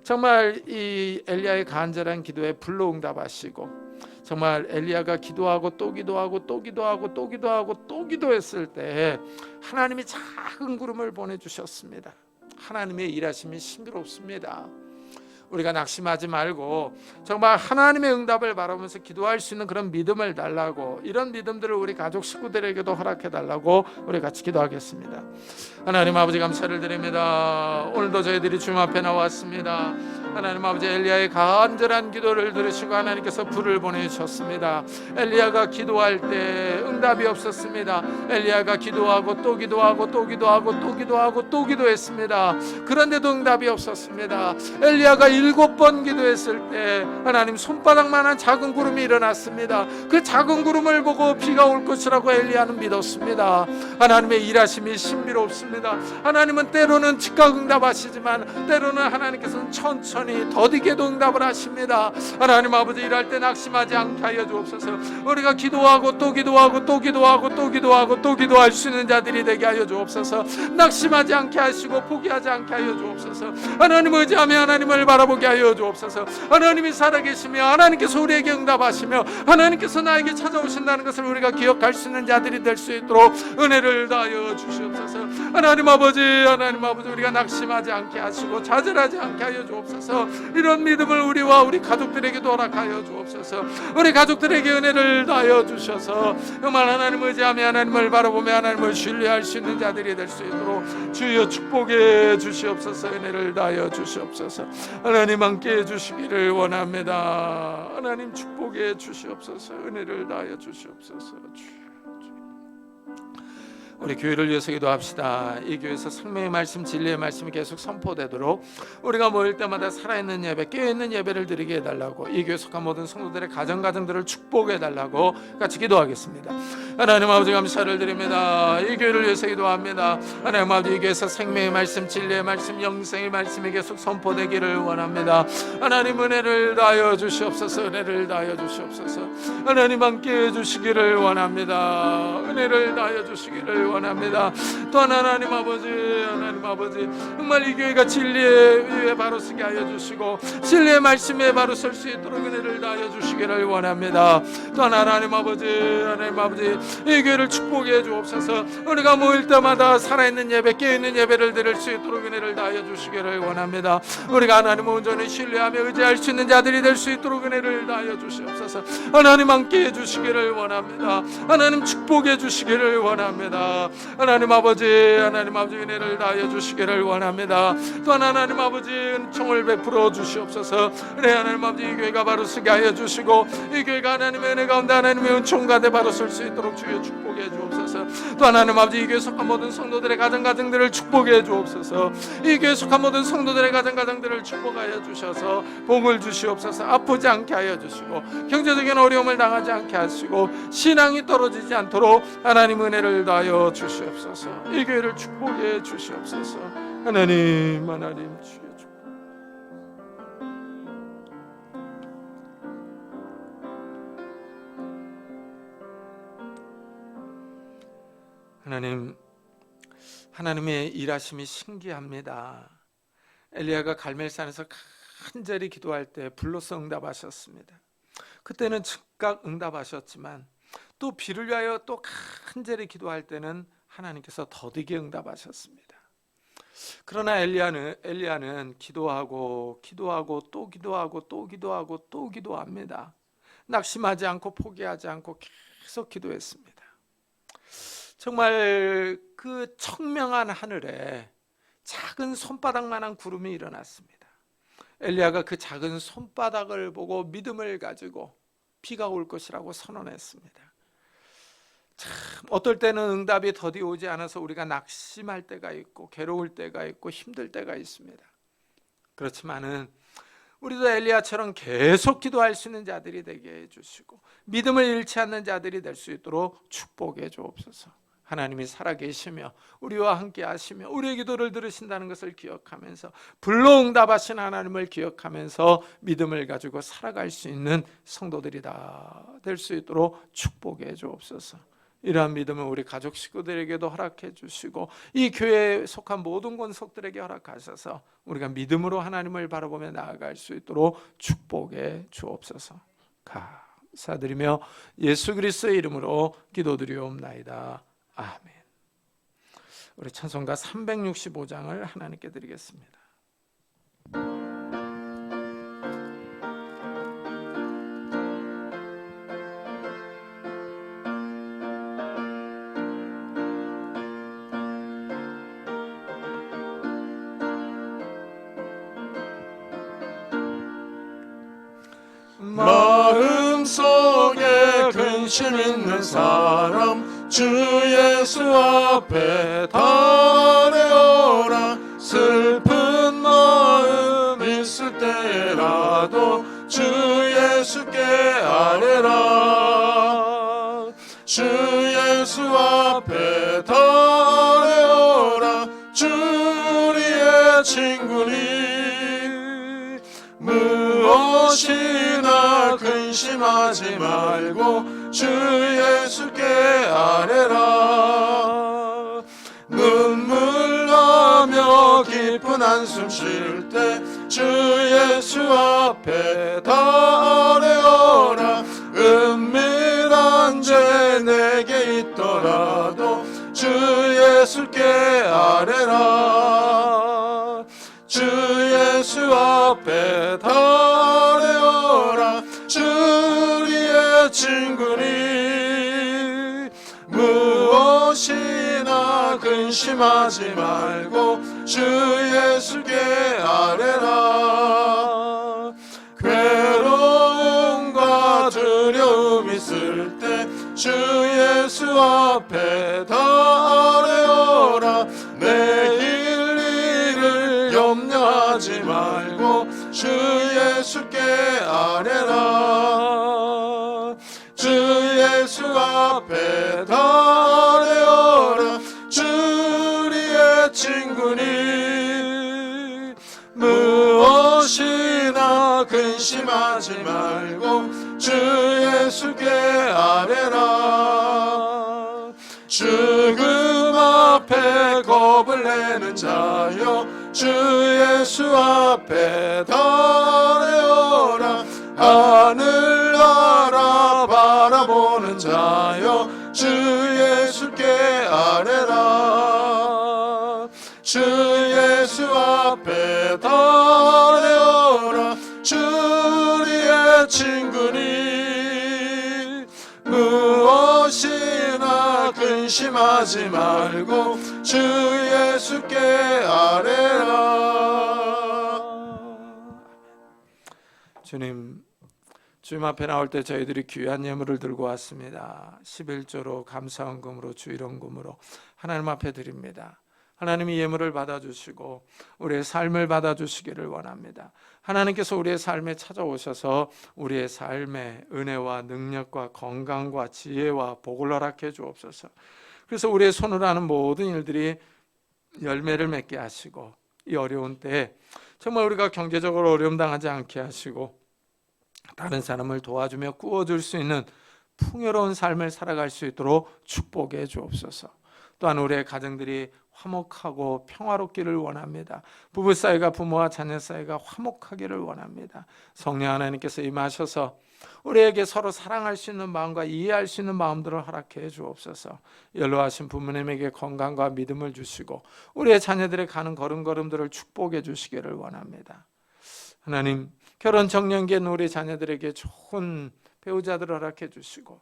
정말 이 엘리야의 간절한 기도에 불로 응답하시고 정말 엘리야가 기도하고 또 기도하고 또 기도하고 또 기도하고 또 기도했을 때 하나님이 작은 구름을 보내주셨습니다. 하나님의 일하심이 신비롭습니다. 우리가 낙심하지 말고 정말 하나님의 응답을 바라보면서 기도할 수 있는 그런 믿음을 달라고, 이런 믿음들을 우리 가족 식구들에게도 허락해 달라고 우리 같이 기도하겠습니다. 하나님 아버지 감사를 드립니다. 오늘도 저희들이 주님 앞에 나왔습니다. 하나님 아버지 엘리야의 간절한 기도를 들으시고 하나님께서 불을 보내주셨습니다. 엘리야가 기도할 때 응답이 없었습니다. 엘리야가 기도하고 또 기도하고 또 기도하고 또 기도하고 또 기도했습니다. 그런데도 응답이 없었습니다. 엘리야가 7번 기도했을 때 하나님 손바닥만한 작은 구름이 일어났습니다. 그 작은 구름을 보고 비가 올 것이라고 엘리야는 믿었습니다. 하나님의 일하심이 신비롭습니다. 하나님은 때로는 즉각 응답하시지만 때로는 하나님께서는 천천히 더디게도 응답을 하십니다. 하나님 아버지 일할 때 낙심하지 않게 하여 주옵소서. 우리가 기도하고 또 기도하고 또 기도하고 또 기도하고 또 기도할 수 있는 자들이 되게 하여 주옵소서. 낙심하지 않게 하시고 포기하지 않게 하여 주옵소서. 하나님 의지하며 하나님을 바라보게 하여 주옵소서. 하나님이 살아계시며 하나님께서 우리에게 응답하시며 하나님께서 나에게 찾아오신다는 것을 우리가 기억할 수 있는 자들이 될 수 있도록 은혜를 다하여 주시옵소서. 하나님 아버지 우리가 낙심하지 않게 하시고 좌절하지 않게 하여 주옵소서. 이런 믿음을 우리와 우리 가족들에게도 허락하여 주옵소서. 우리 가족들에게 은혜를 다하여 주셔서 정말 하나님 의지하며 하나님을 바라보며 하나님을 신뢰할 수 있는 자들이 될 수 있도록 주여 축복해 주시옵소서. 은혜를 다하여 주시옵소서. 하나님 함께 해주시기를 원합니다. 하나님 축복해 주시옵소서. 은혜를 다하여 주시옵소서. 우리 교회를 위해서 기도합시다. 이 교회에서 생명의 말씀, 진리의 말씀이 계속 선포되도록 우리가 모일 때마다 살아있는 예배, 깨어있는 예배를 드리게 해달라고, 이 교회 속한 모든 성도들의 가정들을 축복해달라고 같이 기도하겠습니다. 하나님 아버지 감사를 드립니다. 이 교회를 위해서 기도합니다. 하나님 아버지 이 교회에서 생명의 말씀, 진리의 말씀, 영생의 말씀이 계속 선포되기를 원합니다. 하나님 은혜를 다하여 주시옵소서. 은혜를 다하여 주시옵소서. 하나님 함께 해주시기를 원합니다. 은혜를 다하여 주시기를 원합니다. 또한 하나님 아버지 정말 이 교회가 진리의 위에 바로 서게 하여 주시고 진리의 말씀에 바로 설 수 있도록 은혜를 다하여 주시기를 원합니다. 또한 하나님 아버지 이 교회를 축복해 주옵소서. 우리가 모일 때마다 살아있는 예배, 깨어있는 예배를 드릴 수 있도록 은혜를 다하여 주시기를 원합니다. 우리가 하나님을 온전히 신뢰하며 의지할 수 있는 자들이 될 수 있도록 은혜를 다하여 주시옵소서. 하나님 함께 해주시기를 원합니다. 하나님 축복해 주시기를 원합니다. 하나님 아버지 은혜를 다하여 주시기를 원합니다. 또한 하나님 아버지 은총을 베풀어 주시옵소서. 그래 하나님 아버지 이 교회가 바로 서게 하여 주시고 이 교회가 하나님의 은혜 가운데 하나님의 은총 가운데 바로 설 수 있도록 주여 축복해 주옵소서. 또 하나님 아버지 이 교회 속한 모든 성도들의 가정들을 축복해 주옵소서. 이 교회 속한 모든 성도들의 가정들을 축복하여 주셔서 복을 주시옵소서. 아프지 않게 하여 주시고 경제적인 어려움을 당하지 않게 하시고 신앙이 떨어지지 않도록 하나님 은혜를 다하여 주시옵소서. 이 교회를 축복해 주시옵소서. 하나님 주여 축복. 하나님의 일하심이 신기합니다. 엘리야가 갈멜산에서 간절히 기도할 때 불로서 응답하셨습니다. 그때는 즉각 응답하셨지만 또 비를 위하여 또 간절히 기도할 때는 하나님께서 더디게 응답하셨습니다. 그러나 엘리야는 기도하고 또 기도합니다. 낙심하지 않고 포기하지 않고 계속 기도했습니다. 정말 그 청명한 하늘에 작은 손바닥만한 구름이 일어났습니다. 엘리야가 그 작은 손바닥을 보고 믿음을 가지고 비가 올 것이라고 선언했습니다. 참 어떨 때는 응답이 더디 오지 않아서 우리가 낙심할 때가 있고 괴로울 때가 있고 힘들 때가 있습니다. 그렇지만은 우리도 엘리야처럼 계속 기도할 수 있는 자들이 되게 해주시고 믿음을 잃지 않는 자들이 될 수 있도록 축복해 주옵소서. 하나님이 살아계시며 우리와 함께 하시며 우리의 기도를 들으신다는 것을 기억하면서 불로응답하신 하나님을 기억하면서 믿음을 가지고 살아갈 수 있는 성도들이 다 될 수 있도록 축복해 주옵소서. 이러한 믿음을 우리 가족 식구들에게도 허락해 주시고 이 교회에 속한 모든 권속들에게 허락하셔서 우리가 믿음으로 하나님을 바라보며 나아갈 수 있도록 축복해 주옵소서. 감사드리며 예수 그리스도의 이름으로 기도드리옵나이다. 아멘. 우리 찬송가 365장을 하나님께 드리겠습니다. 마음속에 근심 있는 사람 주 예수 앞에 달려오라. 슬픈 마음 있을 때라도 주 예수께 아뢰라. 주 예수 앞에 달려오라. 주 우리의 친구니 무엇이나 근심하지 말고 주 예수께 아뢰라. 눈물 나며 깊은 한숨 쉴 때 주 예수 앞에 아뢰어라. 은밀한 죄 내게 있더라도 주 예수께 아뢰라. 주 예수 앞에 달려오라. 주 우리의 친구니 무엇이나 근심하지 말고 주 예수께 아뢰라. 괴로움과 두려움 있을 때 주 예수 앞에 달려오라. 내일 일을 염려하지 말고 주 예수께 아뢰라. 주 예수 앞에 달려오라. 주 우리의 친구니 무엇이나 근심하지 말고 주 예수께 아뢰라. 죽음 앞에 겁을 내는 자여 주 예수 앞에 달려오라. 하늘나라 바라보는 자여 주 예수께 아뢰라. 주 예수 앞에 달려오라. 주 우리의 친구니 무엇이나 근심하지 말고 주 예수께 아뢰라. 주님, 주님 앞에 나올 때 저희들이 귀한 예물을 들고 왔습니다. 11조로 감사헌금으로 주일헌금으로 하나님 앞에 드립니다. 하나님이 예물을 받아주시고 우리의 삶을 받아주시기를 원합니다. 하나님께서 우리의 삶에 찾아오셔서 우리의 삶에 은혜와 능력과 건강과 지혜와 복을 허락해 주옵소서. 그래서 우리의 손으로 하는 모든 일들이 열매를 맺게 하시고 이 어려운 때에 정말 우리가 경제적으로 어려움 당하지 않게 하시고 다른 사람을 도와주며 꾸어줄 수 있는 풍요로운 삶을 살아갈 수 있도록 축복해 주옵소서. 또한 우리의 가정들이 화목하고 평화롭기를 원합니다. 부부 사이가 부모와 자녀 사이가 화목하기를 원합니다. 성령 하나님께서 임하셔서 우리에게 서로 사랑할 수 있는 마음과 이해할 수 있는 마음들을 허락해 주옵소서. 연로하신 부모님에게 건강과 믿음을 주시고 우리의 자녀들의 가는 걸음걸음들을 축복해 주시기를 원합니다. 하나님, 결혼 정년기에 우리 자녀들에게 좋은 배우자들을 허락해 주시고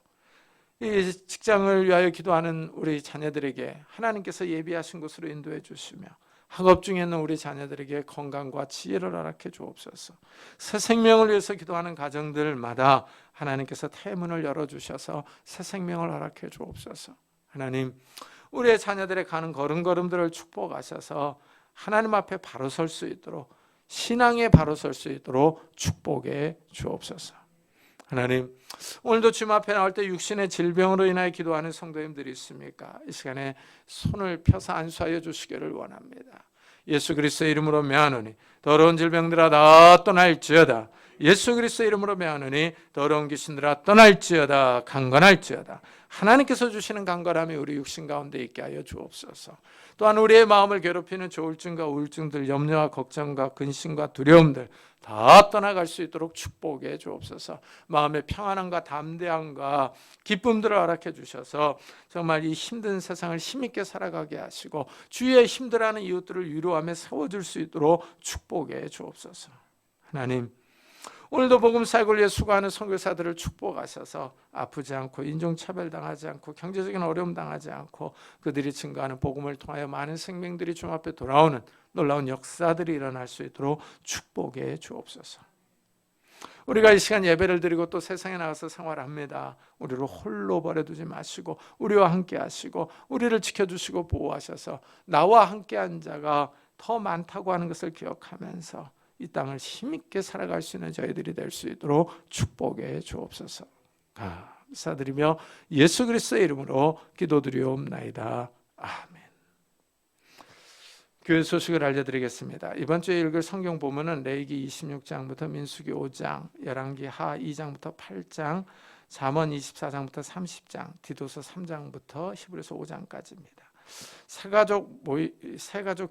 이 직장을 위하여 기도하는 우리 자녀들에게 하나님께서 예비하신 곳으로 인도해 주시며 학업 중에 있는 우리 자녀들에게 건강과 지혜를 허락해 주옵소서. 새 생명을 위해서 기도하는 가정들마다 하나님께서 태문을 열어주셔서 새 생명을 허락해 주옵소서. 하나님, 우리의 자녀들의 가는 걸음걸음들을 축복하셔서 하나님 앞에 바로 설 수 있도록, 신앙에 바로 설 수 있도록 축복해 주옵소서. 하나님, 오늘도 주님 앞에 나올 때 육신의 질병으로 인하여 기도하는 성도님들이 있습니까? 이 시간에 손을 펴서 안수하여 주시기를 원합니다. 예수 그리스도의 이름으로 명하노니 더러운 질병들아 다 떠날지어다. 예수 그리스도의 이름으로 명하노니 더러운 귀신들아 떠날지어다. 강건할지어다. 하나님께서 주시는 강건함이 우리 육신 가운데 있게 하여 주옵소서. 또한 우리의 마음을 괴롭히는 조울증과 우울증들, 염려와 걱정과 근심과 두려움들 다 떠나갈 수 있도록 축복해 주옵소서. 마음의 평안함과 담대함과 기쁨들을 허락해 주셔서 정말 이 힘든 세상을 힘있게 살아가게 하시고 주위에 힘들어하는 이웃들을 위로하며 세워줄 수 있도록 축복해 주옵소서. 하나님, 오늘도 복음 사역을 위해 수고하는 선교사들을 축복하셔서 아프지 않고 인종차별당하지 않고 경제적인 어려움 당하지 않고 그들이 증거하는 복음을 통하여 많은 생명들이 주님 앞에 돌아오는 놀라운 역사들이 일어날 수 있도록 축복해 주옵소서. 우리가 이 시간 예배를 드리고 또 세상에 나가서 생활합니다. 우리를 홀로 버려두지 마시고 우리와 함께 하시고 우리를 지켜주시고 보호하셔서 나와 함께한 자가 더 많다고 하는 것을 기억하면서 이 땅을 힘있게 살아갈 수 있는 저희들이 될 수 있도록 축복해 주옵소서. 감사드리며 예수 그리스도의 이름으로 기도드리옵나이다. 아멘. 교회 소식을 알려드리겠습니다. 이번 주에 읽을 성경 본문은 레위기 26장부터 민수기 5장, 열왕기 하 2장부터 8장, 잠언 24장부터 30장, 디도서 3장부터 히브리서 5장까지입니다. 새가족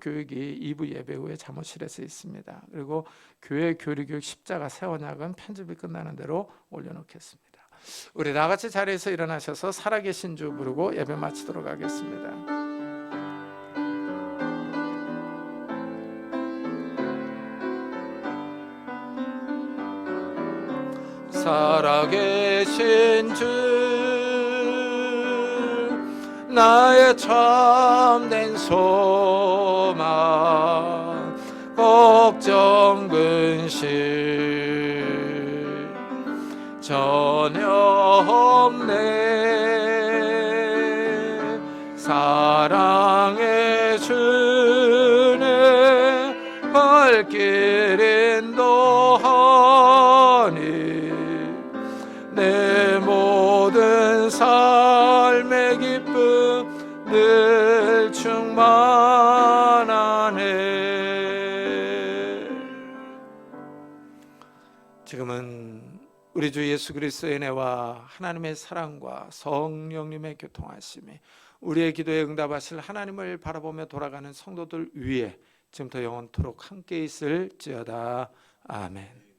교육이 2부 예배 후에 잠옷실에서 있습니다. 그리고 교회 교리교육 십자가 새 언약은 편집이 끝나는 대로 올려놓겠습니다. 우리 다같이 자리에서 일어나셔서 살아계신 주 부르고 예배 마치도록 하겠습니다. 살아계신 주 나의 참된 소망 걱정 근심 전혀 없네. 사랑의 주네 발길 인도하니 내 모든 삶의 기쁨 늘 충만하네. 지금은 우리 주 예수 그리스도의 은혜와 하나님의 사랑과 성령님의 교통하심이 우리의 기도에 응답하실 하나님을 바라보며 돌아가는 성도들 위에 지금부터 영원토록 함께 있을지어다. 아멘.